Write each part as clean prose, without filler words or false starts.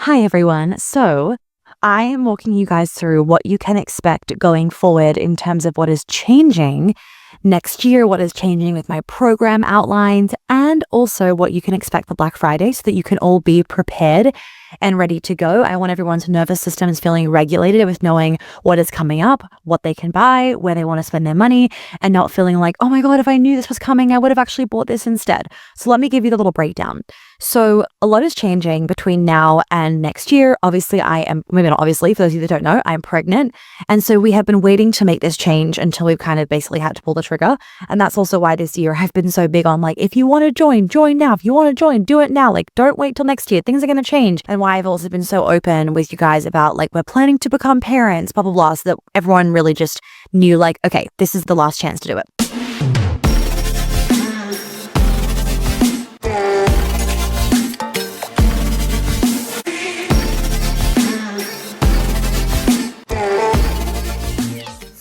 Hi, everyone. So, I am walking you guys through what you can expect going forward in terms of what is changing next year, what is changing with my program outlines, and also what you can expect for Black Friday so that you can all be prepared and ready to go. I want everyone's nervous systems feeling regulated with knowing what is coming up, what they can buy, where they want to spend their money, and not feeling like, oh my God, if I knew this was coming, I would have actually bought this instead. So, let me give you the little breakdown. So a lot is changing between now and next year. Obviously, maybe not obviously, for those of you that don't know, I'm pregnant. And so we have been waiting to make this change until we've kind of basically had to pull the trigger. And that's also why this year I've been so big on like, if you want to join now. If you want to join, do it now. Like, don't wait till next year. Things are going to change. And why I've also been so open with you guys about like, we're planning to become parents, blah, blah, blah. So that everyone really just knew like, okay, this is the last chance to do it.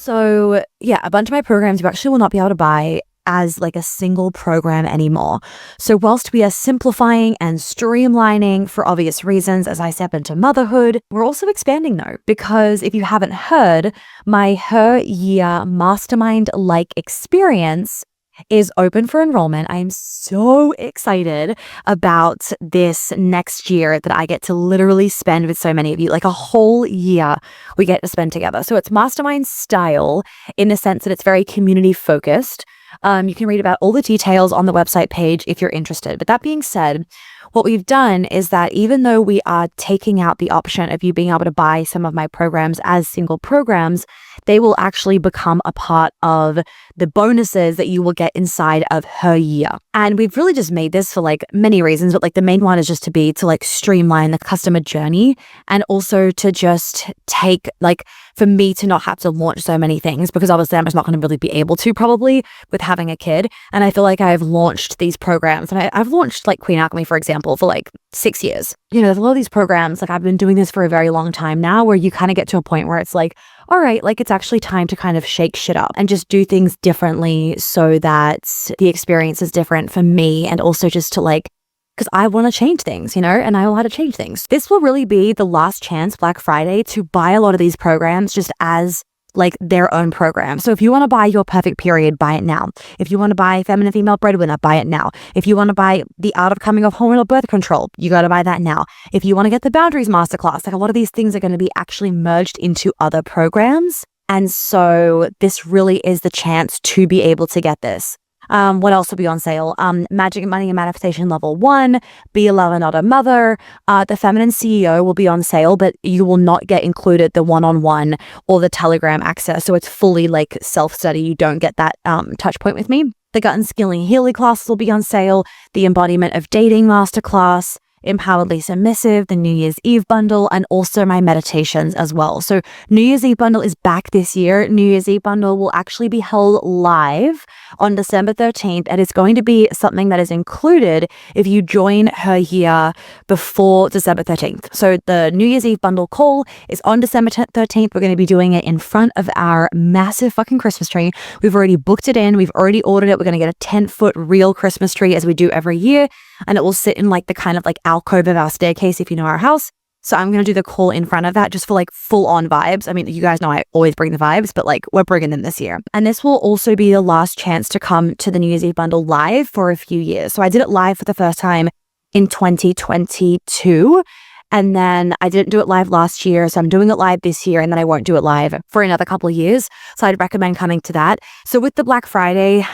So yeah, a bunch of my programs you actually will not be able to buy as like a single program anymore. So whilst we are simplifying and streamlining for obvious reasons as I step into motherhood, we're also expanding though, because if you haven't heard, my Her Year mastermind-like experience is open for enrollment. I'm so excited about this next year that I get to literally spend with so many of you, like a whole year we get to spend together. So it's mastermind style in the sense that it's very community focused. You can read about all the details on the website page if you're interested. But that being said, what we've done is that even though we are taking out the option of you being able to buy some of my programs as single programs, they will actually become a part of the bonuses that you will get inside of Her Year. And we've really just made this for like many reasons, but like the main one is just to like streamline the customer journey and also to just take like for me to not have to launch so many things because obviously I'm just not going to really be able to probably with having a kid. And I feel like I've launched these programs and I've launched like Queen Alchemy, for example, for like 6 years. You know, there's a lot of these programs, like I've been doing this for a very long time now where you kind of get to a point where it's like, all right, like it's actually time to kind of shake shit up and just do things differently so that the experience is different for me and also just to like, because I want to change things, you know, and I know how to change things. This will really be the last chance Black Friday to buy a lot of these programs just as like their own program. So if you want to buy Your Perfect Period, buy it now. If you want to buy Feminine Female Breadwinner, buy it now. If you want to buy The Art of Coming Off Hormonal Birth Control, you got to buy that now. If you want to get the Boundaries Masterclass, like a lot of these things are going to be actually merged into other programs. And so this really is the chance to be able to get this. What else will be on sale? Magic Money and Manifestation Level 1, Be a Lover, Not a Mother. The Feminine CEO will be on sale, but you will not get included the one-on-one or the Telegram access. So it's fully like self-study. You don't get that touch point with me. The Gut and Skilling Healing classes will be on sale. The Embodiment of Dating Masterclass, Empoweredly Submissive, the New Year's Eve bundle, and also my meditations as well. So New Year's Eve bundle is back this year. New Year's Eve bundle will actually be held live on December 13th, and it's going to be something that is included if you join Her Year before December 13th. So the New Year's Eve bundle call is on December 13th. We're going to be doing it in front of our massive fucking Christmas tree. We've already booked it in. We've already ordered it. We're going to get a 10-foot real Christmas tree as we do every year, and it will sit in like the kind of like alcove of our staircase if you know our house. So I'm going to do the call in front of that just for like full on vibes. I mean, you guys know I always bring the vibes, but like we're bringing them this year. And this will also be the last chance to come to the New Year's Eve bundle live for a few years. So I did it live for the first time in 2022. And then I didn't do it live last year, so I'm doing it live this year, and then I won't do it live for another couple of years. So I'd recommend coming to that. So with the Black Friday,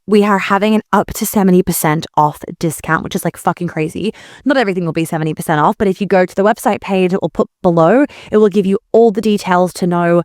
we are having an up to 70% off discount, which is like fucking crazy. Not everything will be 70% off, but if you go to the website page, it will put below, it will give you all the details to know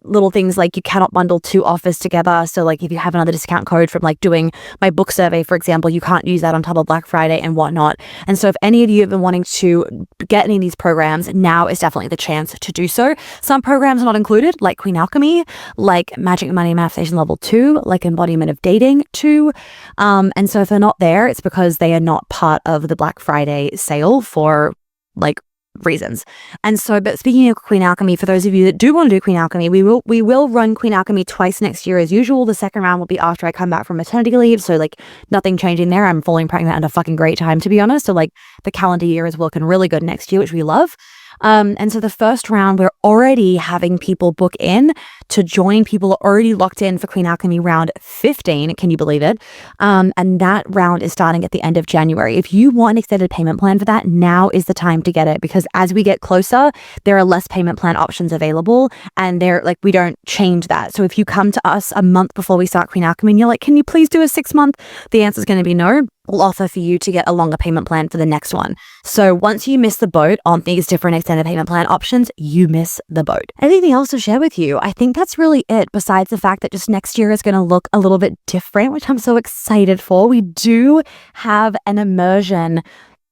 little things like you cannot bundle 2 offers together. So like if you have another discount code from like doing my book survey, for example, you can't use that on top of Black Friday and whatnot. And so if any of you have been wanting to get any of these programs, now is definitely the chance to do so. Some programs are not included, like Queen Alchemy, like Magic Money Manifestation Level 2, like Embodiment of Dating 2. And so if they're not there, it's because they are not part of the Black Friday sale for like reasons. And so, but speaking of Queen Alchemy, for those of you that do want to do Queen Alchemy, we will run Queen Alchemy twice next year as usual. The second round will be after I come back from maternity leave. So like nothing changing there. I'm falling pregnant at a fucking great time, to be honest. So like the calendar year is looking really good next year, which we love. And so the first round, we're already having people book in to join. People are already locked in for Queen Alchemy round 15. Can you believe it? And that round is starting at the end of January. If you want an extended payment plan for that, now is the time to get it, because as we get closer, there are less payment plan options available, and they're like, we don't change that. So if you come to us a month before we start Queen Alchemy and you're like, can you please do a 6-month? The answer is going to be no. We'll offer for you to get a longer payment plan for the next one. So once you miss the boat on these different extended payment plan options, you miss the boat. Anything else to share with you? I think that's really it, besides the fact that just next year is going to look a little bit different, which I'm so excited for. We do have an immersion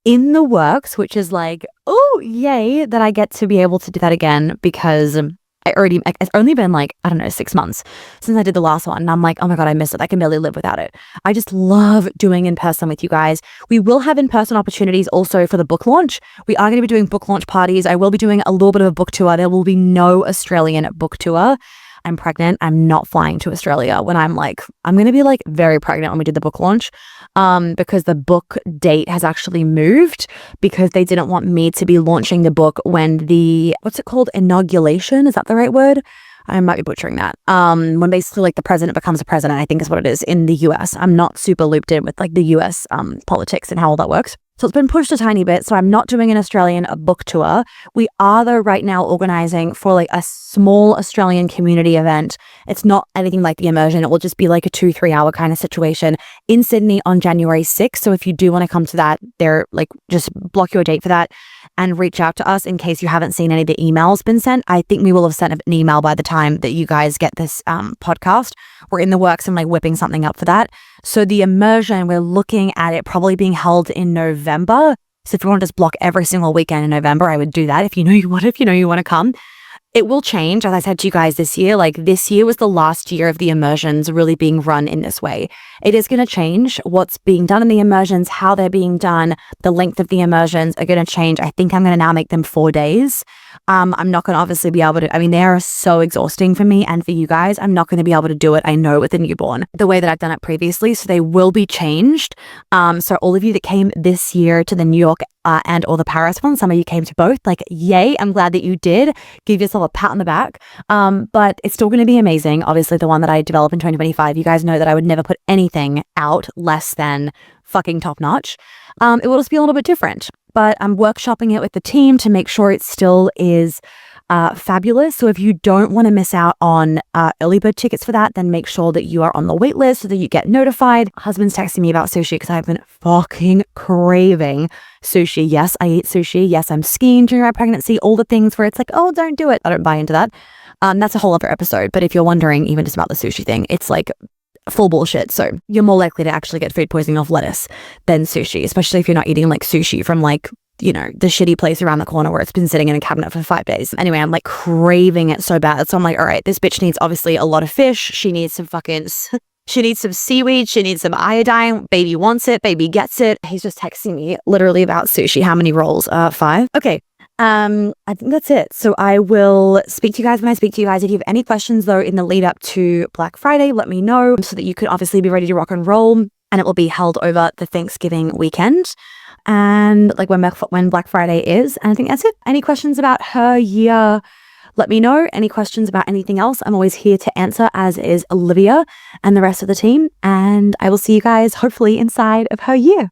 in the works, which is like, oh, yay, that I get to be able to do that again, because it's only been like, I don't know, 6 months since I did the last one. And I'm like, oh my God, I miss it. I can barely live without it. I just love doing in person with you guys. We will have in-person opportunities also for the book launch. We are going to be doing book launch parties. I will be doing a little bit of a book tour. There will be no Australian book tour. I'm pregnant. I'm not flying to Australia when I'm going to be like very pregnant when we did the book launch, because the book date has actually moved, because they didn't want me to be launching the book when what's it called? Inauguration? Is that the right word? I might be butchering that. When basically like the president becomes a president, I think is what it is in the US. I'm not super looped in with like the US politics and how all that works. So it's been pushed a tiny bit. So I'm not doing an Australian book tour. We are though right now organizing for like a small Australian community event. It's not anything like the immersion. It will just be like a 2-3 hour kind of situation in Sydney on January 6th. So if you do want to come to that, just block your date for that and reach out to us in case you haven't seen any of the emails been sent. I think we will have sent an email by the time that you guys get this podcast. We're in the works and like whipping something up for that. So the immersion, we're looking at it probably being held in November. So if you want to just block every single weekend in November, I would do that if you know you want to come. It will change, as I said to you guys this year. Like this year was the last year of the immersions really being run in this way. It is going to change what's being done in the immersions, how they're being done, the length of the immersions are going to change. I think I'm going to now make them 4 days. I'm not going to obviously be able to, they are so exhausting for me and for you guys. I'm not going to be able to do it, I know, with a newborn the way that I've done it previously. So they will be changed. So all of you that came this year to the New York and or the Paris one, some of you came to both, like, yay, I'm glad that you did. Give yourself a pat on the back. But it's still going to be amazing. Obviously, the one that I developed in 2025, you guys know that I would never put anything out less than fucking top notch. It will just be a little bit different, but I'm workshopping it with the team to make sure it still is fabulous. So if you don't want to miss out on early bird tickets for that, then make sure that you are on the wait list so that you get notified. Husband's texting me about sushi because I've been fucking craving sushi. Yes, I eat sushi. Yes, I'm skiing during my pregnancy. All the things where it's like, oh, don't do it. I don't buy into that. That's a whole other episode. But if you're wondering even just about the sushi thing, it's like full bullshit. So you're more likely to actually get food poisoning off lettuce than sushi, especially if you're not eating like sushi from like, the shitty place around the corner where it's been sitting in a cabinet for 5 days. Anyway, I'm like craving it so bad. So I'm like, all right, this bitch needs obviously a lot of fish. She needs some she needs some seaweed. She needs some iodine. Baby wants it. Baby gets it. He's just texting me literally about sushi. How many rolls? 5. Okay. I think that's it. So I will speak to you guys when I speak to you guys. If you have any questions though in the lead up to Black Friday, let me know so that you could obviously be ready to rock and roll. And it will be held over the Thanksgiving weekend and like when Black Friday is. And I think that's it. Any questions about her year? Let me know. Any questions about anything else? I'm always here to answer, as is Olivia and the rest of the team. And I will see you guys hopefully inside of her year.